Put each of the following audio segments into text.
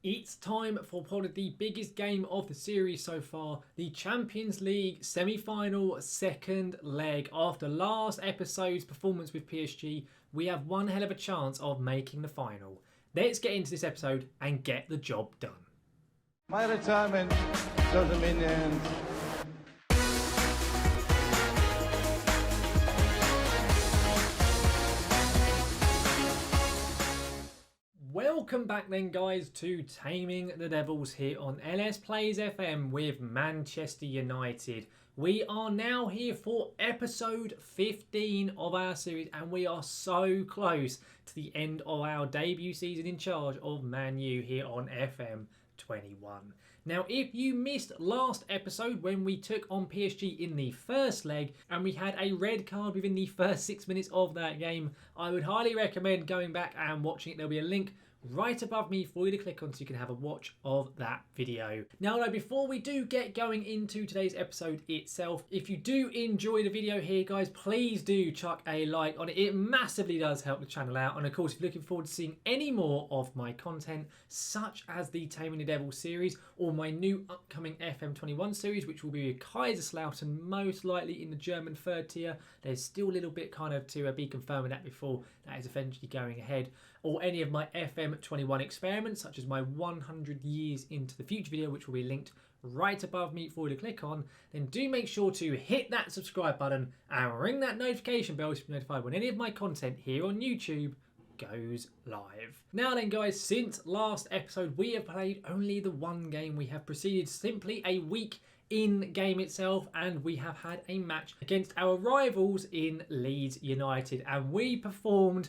It's time for probably the biggest game of the series so far, the Champions League semi-final second leg. After last episode's performance with PSG, we have one hell of a chance of making the final. Let's get into this episode and get the job done. My retirement doesn't mean the end. Welcome back then guys to Taming the Devils here on LS Plays FM with Manchester United. We are now here for episode 15 of our series and we are so close to the end of our debut season in charge of Man U here on FM21. Now, if you missed last episode when we took on PSG in the first leg and we had a red card within the first 6 minutes of that game, I would highly recommend going back and watching it. There'll be a link right above me for you to click on so you can have a watch of that video. Now though, before we do get going into today's episode itself, if you do enjoy the video here guys, please do chuck a like on it. It massively does help the channel out, and of course if you're looking forward to seeing any more of my content such as the Taming the Devils series or my new upcoming FM21 series, which will be with Kaiserslautern most likely in the German third tier. There's still a little bit kind of to be confirmed with that before that is eventually going ahead, or any of my FM21 experiments such as my 100 years into the future video, which will be linked right above me for you to click on. Then do make sure to hit that subscribe button and ring that notification bell to be notified when any of my content here on YouTube goes live. Now then guys, since last episode we have played only the one game. We have proceeded simply a week in game itself, and we have had a match against our rivals in Leeds United, and we performed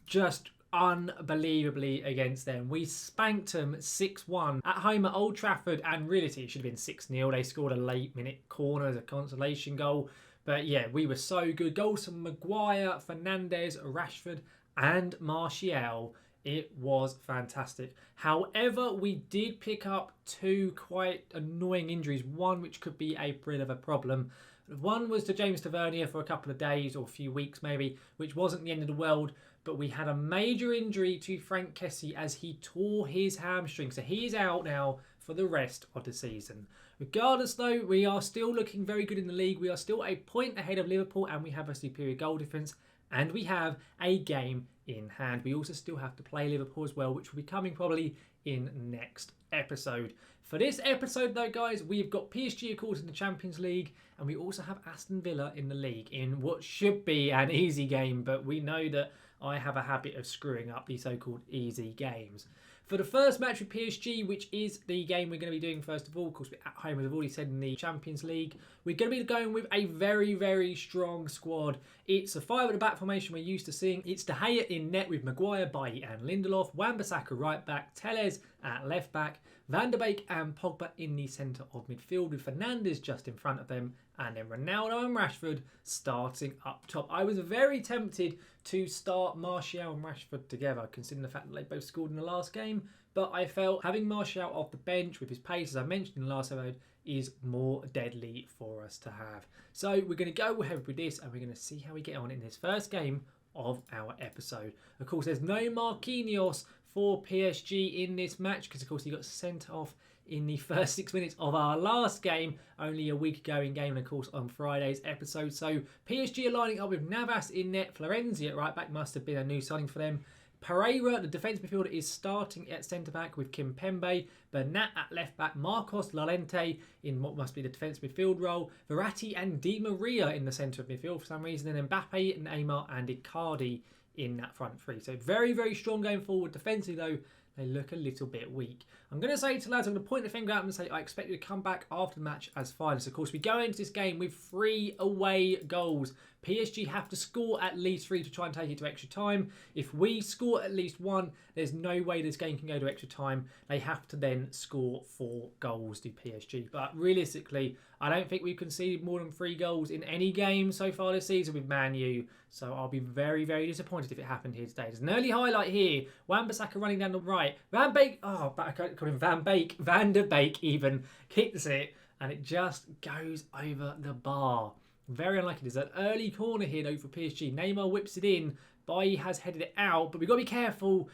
just unbelievably against them. We spanked them 6-1 at home at Old Trafford, and really it should have been 6-0. They scored a late minute corner as a consolation goal, but yeah, we were so good. Goals from Maguire, Fernandes, Rashford and Martial. It was fantastic. However, we did pick up two quite annoying injuries. One which could be a bit of a problem. One was to James Tavernier for a couple of days or a few weeks maybe, which wasn't the end of the world. But we had a major injury to Frank Kessie as he tore his hamstring. So he is out now for the rest of the season. Regardless though, we are still looking very good in the league. We are still a point ahead of Liverpool and we have a superior goal difference. And we have a game in hand. We also still have to play Liverpool as well, which will be coming probably in next episode. For this episode though guys, we've got PSG of course in the Champions League, and we also have Aston Villa in the league in what should be an easy game, but we know that I have a habit of screwing up the so-called easy games. For the first match with PSG, which is the game we're going to be doing first of all, of course we're at home as I've already said in the Champions League, we're going to be going with a very, very strong squad. It's a 5 at the back formation we're used to seeing. It's De Gea in net with Maguire, Bailly and Lindelof, Wan-Bissaka right back, Telles at left back, Van der Beek and Pogba in the centre of midfield with Fernandes just in front of them, and then Ronaldo and Rashford starting up top. I was very tempted to start Martial and Rashford together, considering the fact that they both scored in the last game, but I felt having Martial off the bench with his pace, as I mentioned in the last episode, is more deadly for us to have. So we're going to go ahead with this and we're going to see how we get on in this first game of our episode. Of course, there's no Marquinhos for PSG in this match because of course he got sent off in the first 6 minutes of our last game only a week ago in game, and of course on Friday's episode. So PSG are lining up with Navas in net, Florenzi at right back, must have been a new signing for them. Pereira, the defence midfielder, is starting at centre-back with Kimpembe. Bernat at left-back. Marcos Llorente in what must be the defence midfield role. Verratti and Di Maria in the centre of midfield for some reason. And Mbappe, Neymar and Icardi in that front three. So very, very strong going forward. Defensively, though, they look a little bit weak. I'm going to say to lads, I'm going to point the finger out and say I expect you to come back after the match as finalists. Of course, we go into this game with 3 away goals. PSG have to score at least 3 to try and take it to extra time. If we score at least 1, there's no way this game can go to extra time. They have to then score 4 goals to PSG. But realistically, I don't think we've conceded more than 3 goals in any game so far this season with Man U. So I'll be very, very disappointed if it happened here today. There's an early highlight here. Wan-Bissaka running down the right. Van Beek, I can't call him Van Beek. Van der Beek even kicks it, and it just goes over the bar. Very unlucky. There's an early corner here though for PSG. Neymar whips it in. Bailly has headed it out, but we've got to be careful.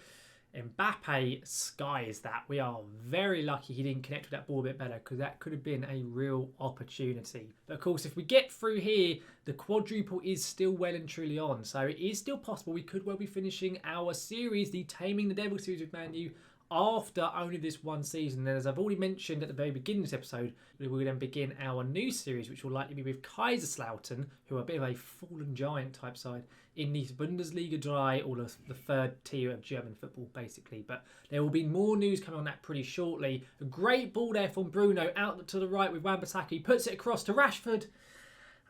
Mbappe skies that. We are very lucky he didn't connect with that ball a bit better, because that could have been a real opportunity. But of course, if we get through here, the quadruple is still well and truly on. So it is still possible we could well be finishing our series, the Taming the Devils series with Man U, after only this one season. And as I've already mentioned at the very beginning of this episode, we will then begin our new series, which will likely be with Kaiserslautern, who are a bit of a fallen giant type side in the Bundesliga 3, or the third tier of German football, basically. But there will be more news coming on that pretty shortly. A great ball there from Bruno out to the right with Wan-Bissaka. He puts it across to Rashford,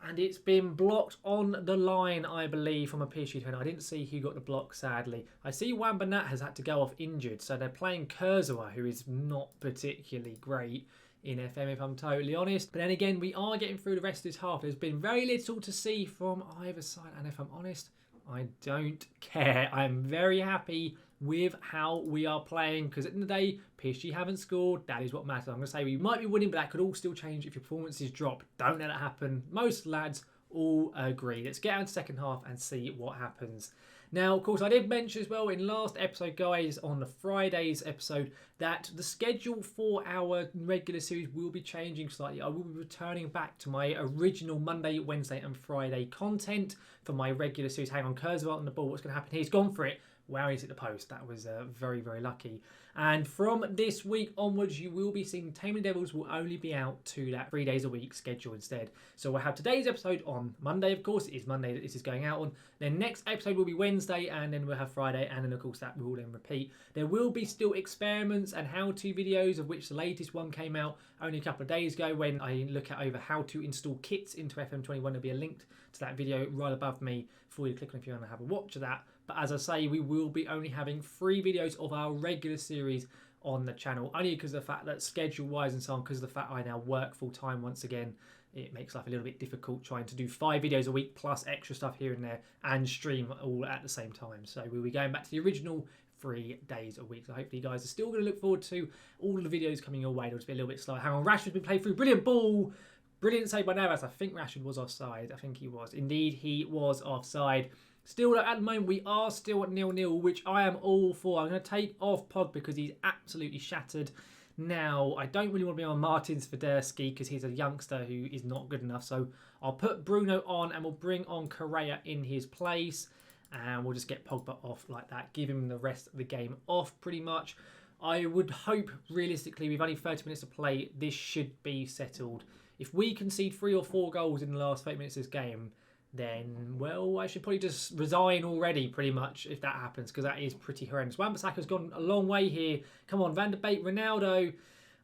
and it's been blocked on the line, I believe, from a PSG defender. I didn't see who got the block, sadly. I see Wan-Bissaka has had to go off injured, so they're playing Kurzawa, who is not particularly great in FM, if I'm totally honest. But then again, we are getting through the rest of this half. There's been very little to see from either side, and if I'm honest, I don't care. I'm very happy with how we are playing, because at the end of the day, PSG haven't scored. That is what matters. I'm going to say we might be winning, but that could all still change if your performances drop. Don't let it happen. Most lads all agree. Let's get out to the second half and see what happens. Now, of course, I did mention as well in last episode, guys, on the Friday's episode, that the schedule for our regular series will be changing slightly. I will be returning back to my original Monday, Wednesday and Friday content for my regular series. Hang on, Kurzawa on the ball. What's going to happen here? He's gone for it. Wow, he's hit the post. That was very, very lucky. And from this week onwards, you will be seeing Taming the Devils will only be out to that 3 days a week schedule instead. So we'll have today's episode on Monday, of course. It is Monday that this is going out on. Then next episode will be Wednesday, and then we'll have Friday, and then of course that will then repeat. There will be still experiments and how-to videos, of which the latest one came out only a couple of days ago when I look at over how to install kits into FM21. There'll be a link to that video right above me for you to click on if you want to have a watch of that. But as I say, we will be only having 3 videos of our regular series on the channel, only because of the fact that schedule-wise and so on, because of the fact I now work full-time once again, it makes life a little bit difficult trying to do 5 videos a week plus extra stuff here and there and stream all at the same time. So we'll be going back to the original 3 days a week. So hopefully you guys are still going to look forward to all of the videos coming your way. It'll just be a little bit slower. Hang on, Rashford's been played through. Brilliant ball. Brilliant save by Navas. I think Rashford was offside. I think he was. Indeed, he was offside. Still, at the moment, we are still at 0-0, which I am all for. I'm going to take off Pog because he's absolutely shattered. Now, I don't really want to be on Martins Federski because he's a youngster who is not good enough. So I'll put Bruno on and we'll bring on Correa in his place. And we'll just get Pogba off like that. Give him the rest of the game off pretty much. I would hope, realistically, with only 30 minutes to play, this should be settled. If we concede 3 or 4 goals in the last 30 minutes of this game, then, well, I should probably just resign already, pretty much, if that happens, because that is pretty horrendous. Wan-Bissaka's gone a long way here. Come on, Van der Beek, Ronaldo.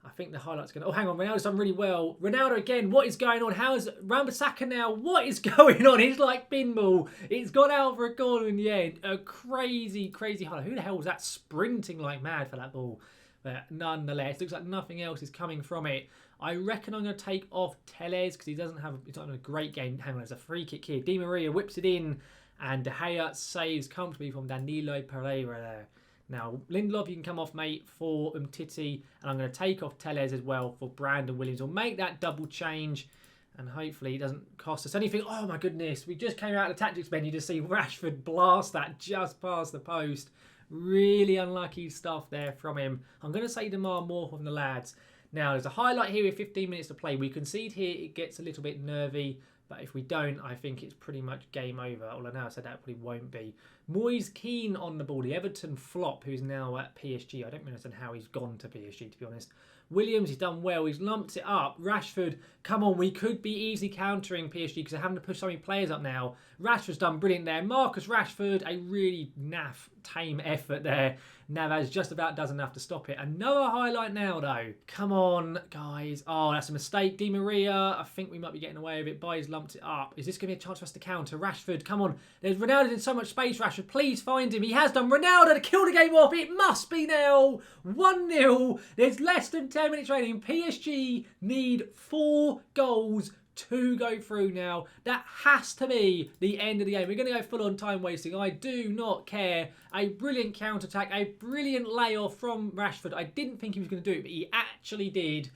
I think the highlight's going to... Oh, hang on, Ronaldo's done really well. Ronaldo again, what is going on? How's Wan-Bissaka now? What is going on? It's like pinball. It's gone out for a corner in the end. A crazy, crazy highlight. Who the hell was that sprinting like mad for that ball? But nonetheless, looks like nothing else is coming from it. I reckon I'm going to take off Tellez because he's not having a great game. Hang on, there's a free kick here. Di Maria whips it in and De Gea saves comfortably from Danilo Pereira there. Now, Lindelof, you can come off, mate, for Umtiti. And I'm going to take off Tellez as well for Brandon Williams. We'll make that double change and hopefully it doesn't cost us anything. Oh, my goodness. We just came out of the tactics menu to see Rashford blast that just past the post. Really unlucky stuff there from him. I'm going to say Demar more from the lads. Now, there's a highlight here with 15 minutes to play. We concede here, it gets a little bit nervy. But if we don't, I think it's pretty much game over. Although now I said that probably won't be. Moyes Keane on the ball. The Everton flop, who's now at PSG. I don't really understand how he's gone to PSG, to be honest. Williams, he's done well. He's lumped it up. Rashford, come on. We could be easily countering PSG because they're having to push so many players up now. Rashford's done brilliant there. Marcus Rashford, a really naff, tame effort there. Navas just about does enough to stop it. Another highlight now, though. Come on, guys. Oh, that's a mistake. Di Maria, I think we might be getting away with it. Baez lumped it up. Is this going to be a chance for us to counter? Rashford, come on. There's Ronaldo in so much space, Rashford. Please find him. He has done. Ronaldo to kill the game off. It must be now. 1-0. There's less than 10 minutes remaining. PSG need 4 goals to go through now. That has to be the end of the game. We're going to go full on time wasting. I do not care. A brilliant counter-attack, a brilliant layoff from Rashford. I didn't think he was going to do it, but he actually did.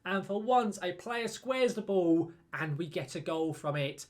And for once, a player squares the ball and we get a goal from it.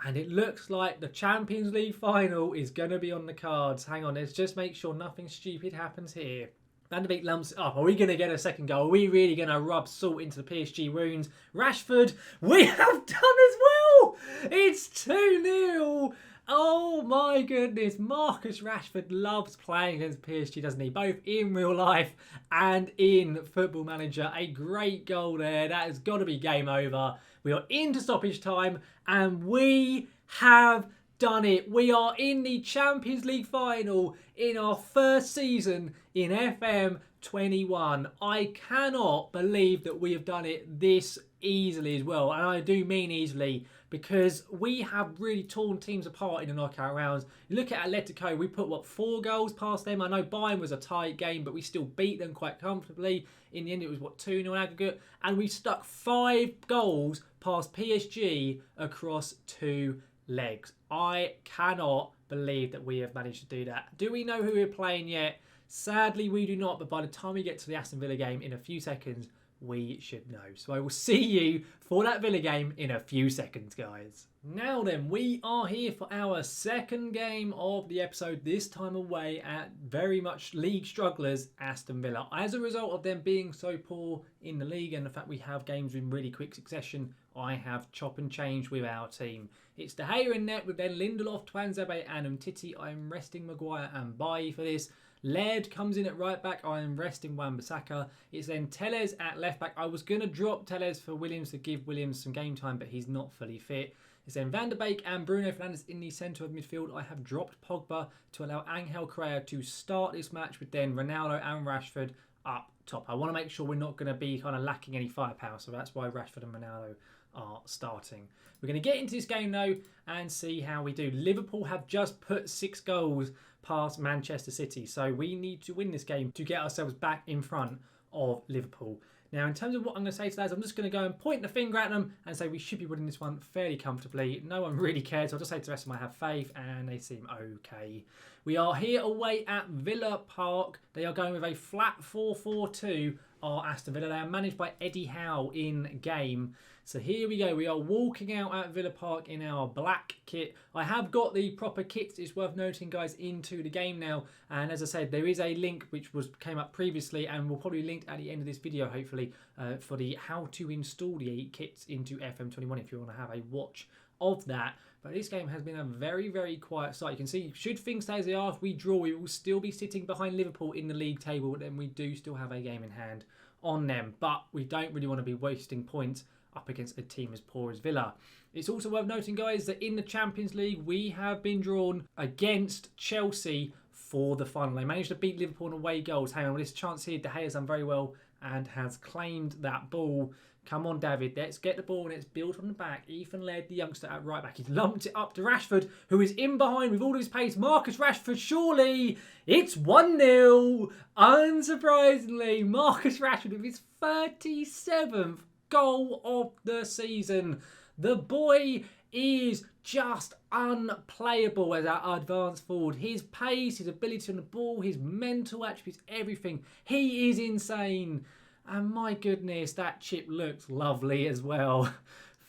And it looks like the Champions League final is going to be on the cards. Hang on, let's just make sure nothing stupid happens here. Van de Beek lumps it up. Are we going to get a second goal? Are we really going to rub salt into the PSG wounds? Rashford, we have done as well. It's 2-0. Oh my goodness. Marcus Rashford loves playing against PSG, doesn't he? Both in real life and in Football Manager. A great goal there. That has got to be game over. We are into stoppage time and we have done it. We are in the Champions League final in our first season in FM21. I cannot believe that we have done it this easily as well. And I do mean easily because we have really torn teams apart in the knockout rounds. You look at Atletico, we put, 4 goals past them? I know Bayern was a tight game, but we still beat them quite comfortably. In the end, it was, 2-0 aggregate? And we stuck 5 goals past PSG across 2 legs. I cannot believe that we have managed to do that. Do we know who we're playing yet? Sadly, we do not, but by the time we get to the Aston Villa game in a few seconds, we should know. So I will see you for that Villa game in a few seconds, guys. Now then, we are here for our second game of the episode, this time away at very much league strugglers Aston Villa. As a result of them being so poor in the league and the fact we have games in really quick succession, I have chop and change with our team. It's De Gea in net with then Lindelof, Tuanzebe and Umtiti. I'm resting Maguire and Bailly for this. Laird comes in at right back. I am resting Wan-Bissaka. It's then Telles at left back. I was going to drop Telles for Williams to give Williams some game time, but he's not fully fit. It's then Van de Beek and Bruno Fernandes in the centre of midfield. I have dropped Pogba to allow Angel Correa to start this match with then Ronaldo and Rashford up top. I want to make sure we're not going to be kind of lacking any firepower, so that's why Rashford and Ronaldo are starting. We're going to get into this game though and see how we do. Liverpool have just put 6 goals past Manchester City, so we need to win this game to get ourselves back in front of Liverpool. Now, in terms of what I'm going to say to lads, I'm just going to go and point the finger at them and say we should be winning this one fairly comfortably. No one really cares, so I'll just say to the rest of them I have faith and they seem okay. We are here away at Villa Park. They are going with a flat 4-4-2, are Aston Villa. They are managed by Eddie Howe in game. So here we go. We are walking out at Villa Park in our black kit. I have got the proper kits, it's worth noting, guys, into the game now. And as I said, there is a link which came up previously and will probably link at the end of this video, hopefully, for the how to install the kits into FM21 if you want to have a watch of that. But this game has been a very, very quiet start. You can see, should things stay as they are, if we draw, we will still be sitting behind Liverpool in the league table. But then we do still have a game in hand on them. But we don't really want to be wasting points up against a team as poor as Villa. It's also worth noting, guys, that in the Champions League, we have been drawn against Chelsea for the final. They managed to beat Liverpool in away goals. Hang on, with this chance here, De Gea has done very well and has claimed that ball. Come on, David, let's get the ball and it's built on the back. Ethan Laird, the youngster, at right back. He's lumped it up to Rashford, who is in behind with all of his pace. Marcus Rashford, surely. It's 1-0. Unsurprisingly, Marcus Rashford with his 37th goal of the season. The boy is just unplayable as our advanced forward. His pace, his ability on the ball, his mental attributes, everything. He is insane. And my goodness, that chip looks lovely as well.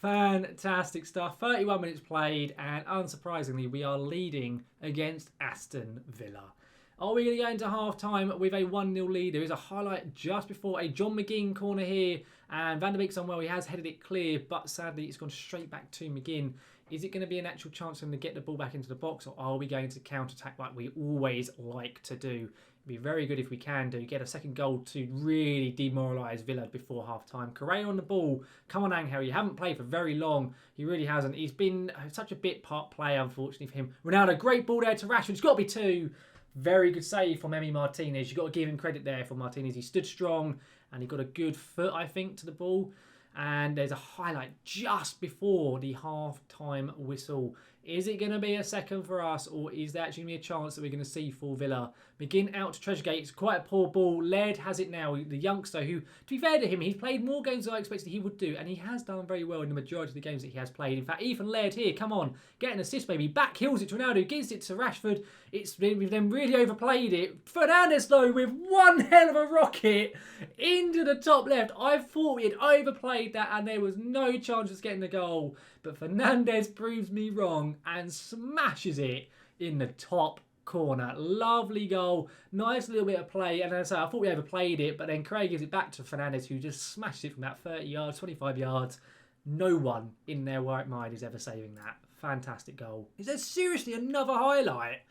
Fantastic stuff. 31 minutes played, and unsurprisingly, we are leading against Aston Villa. Are we going to go into half-time with a 1-0 lead? There is a highlight just before a John McGinn corner here. And Van de Beek's done well. He has headed it clear, but sadly it's gone straight back to McGinn. Is it going to be an actual chance for him to get the ball back into the box, or are we going to counter-attack like we always like to do? It'd be very good if we can get a second goal to really demoralise Villa before half-time. Correa on the ball. Come on, Angel. You haven't played for very long. He really hasn't. He's been such a bit part player, unfortunately, for him. Ronaldo, great ball there to Rashford. It's got to be 2. Very good save from Emi Martinez. You've got to give him credit there for Martinez. He stood strong and he got a good foot, I think, to the ball. And there's a highlight just before the half-time whistle. Is it going to be a second for us, or is there actually going to be a chance that we're going to see for Villa? McGinn out to Trezeguet. It's quite a poor ball. Laird has it now, the youngster who, to be fair to him, he's played more games than I expected he would do, and he has done very well in the majority of the games that he has played. In fact, Ethan Laird here, come on, get an assist maybe. Back heels it to Ronaldo, gives it to Rashford. We've then really overplayed it. Fernandes, though, with one hell of a rocket into the top left. I thought we had overplayed that, and there was no chance of getting the goal. But Fernandes proves me wrong and smashes it in the top corner. Lovely goal. Nice little bit of play. And as I say, I thought we overplayed it, but then Craig gives it back to Fernandes, who just smashed it from about 30 yards, 25 yards. No one in their right mind is ever saving that. Fantastic goal. Is there seriously another highlight?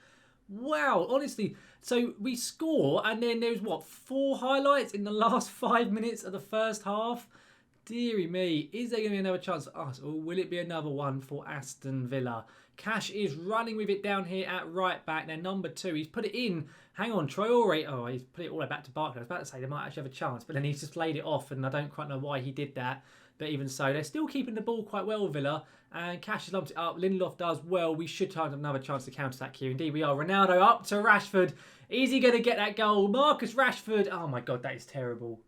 Wow, honestly. So we score, and then there's, what, 4 highlights in the last 5 minutes of the first half? Deary me. Is there going to be another chance for us, or will it be another one for Aston Villa? Cash is running with it down here at right back. They're number 2. He's put it in. Hang on, Traore. Oh, he's put it all the way back to Barkley. I was about to say they might actually have a chance, but then he's just laid it off, and I don't quite know why he did that. But even so, they're still keeping the ball quite well, Villa. And Cash has lumped it up. Lindelof does well. We should have another chance to counter-attack here. Indeed, we are. Ronaldo up to Rashford. Is he going to get that goal? Marcus Rashford. Oh, my God, that is terrible.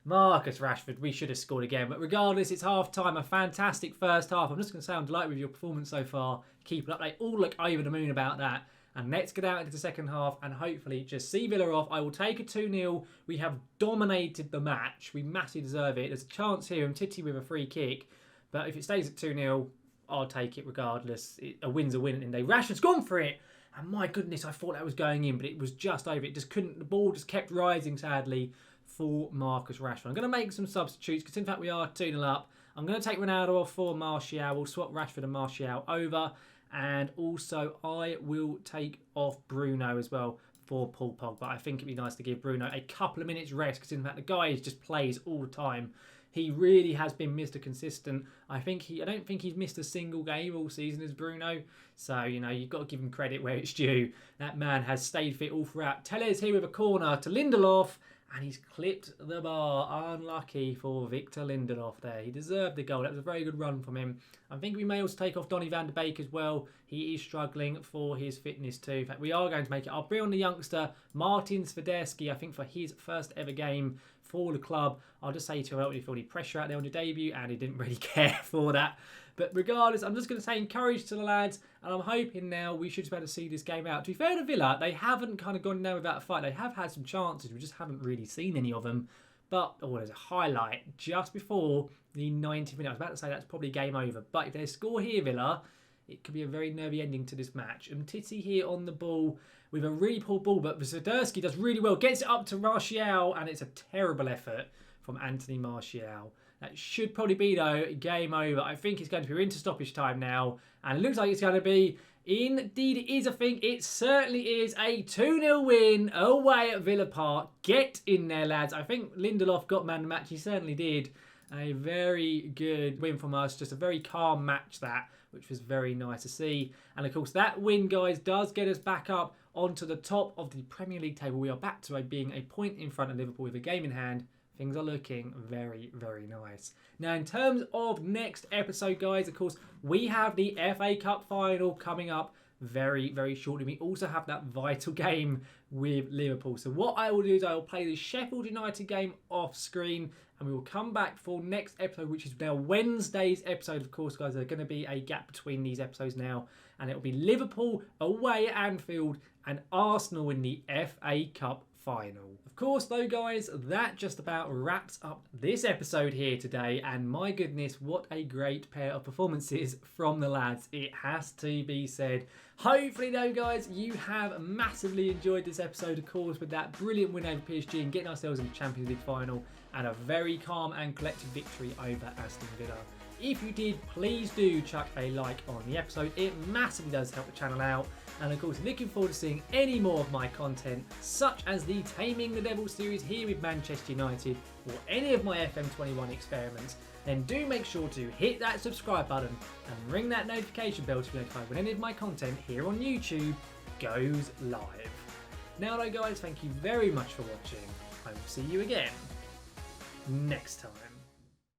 Marcus Rashford, we should have scored again. But regardless, it's half-time. A fantastic first half. I'm just going to say I'm delighted with your performance so far. Keep it up. They all look over the moon about that. And let's get out into the second half and hopefully just see Villa off. I will take a 2-0. We have dominated the match. We massively deserve it. There's a chance here. Titi with a free kick. But if it stays at 2-0, I'll take it regardless. A win's a win. And Rashford's gone for it. And my goodness, I thought that was going in, but it was just over. It just couldn't. The ball just kept rising, sadly, for Marcus Rashford. I'm going to make some substitutes because, in fact, we are 2-0 up. I'm going to take Ronaldo off for Martial. We'll swap Rashford and Martial over. And also, I will take off Bruno as well for Paul Pogba. I think it'd be nice to give Bruno a couple of minutes rest because, in fact, the guy just plays all the time. He really has been Mr. Consistent. I don't think he's missed a single game all season as Bruno. So, you've got to give him credit where it's due. That man has stayed fit all throughout. Tellez here with a corner to Lindelof. And he's clipped the bar. Unlucky for Victor Lindelof there. He deserved the goal. That was a very good run from him. I think we may also take off Donny van de Beek as well. He is struggling for his fitness too. In fact, we are going to make it. I'll bring on the youngster, Martin Swiderski, I think for his first ever game for the club. I'll just say to him, I don't really feel any pressure out there on your debut, and he didn't really care for that. But regardless, I'm just going to say encourage to the lads, and I'm hoping now we should be able to see this game out. To be fair to Villa, they haven't kind of gone down without a fight. They have had some chances. We just haven't really seen any of them. But, there's a highlight just before the 90th minute. I was about to say that's probably game over. But if they score here, Villa, it could be a very nervy ending to this match. And Titi here on the ball with a really poor ball, but Swiderski does really well. Gets it up to Martial, and it's a terrible effort from Anthony Martial. That should probably be, though, game over. I think it's going to be into stoppage time now. And it looks like it's going to be. Indeed, it is, I think. It certainly is a 2-0 win away at Villa Park. Get in there, lads. I think Lindelof got man of the match. He certainly did. A very good win from us. Just a very calm match, that, which was very nice to see. And, of course, that win, guys, does get us back up onto the top of the Premier League table. We are back to being a point in front of Liverpool with a game in hand. Things are looking very, very nice. Now, in terms of next episode, guys, of course, we have the FA Cup final coming up very, very shortly. We also have that vital game with Liverpool. So what I will do is I will play the Sheffield United game off screen, and we will come back for next episode, which is now Wednesday's episode. Of course, guys, there's going to be a gap between these episodes now, and it will be Liverpool away at Anfield and Arsenal in the FA Cup final. Of course, though, guys, that just about wraps up this episode here today, and my goodness, what a great pair of performances from the lads, it has to be said. Hopefully, though, guys, you have massively enjoyed this episode, of course, with that brilliant win over PSG and getting ourselves in the Champions League final and a very calm and collected victory over Aston Villa. If you did, please do chuck a like on the episode. It massively does help the channel out. And of course, looking forward to seeing any more of my content, such as the Taming the Devils series here with Manchester United, or any of my FM21 experiments, then do make sure to hit that subscribe button and ring that notification bell to be notified when any of my content here on YouTube goes live. Now though, guys, thank you very much for watching. I will see you again next time.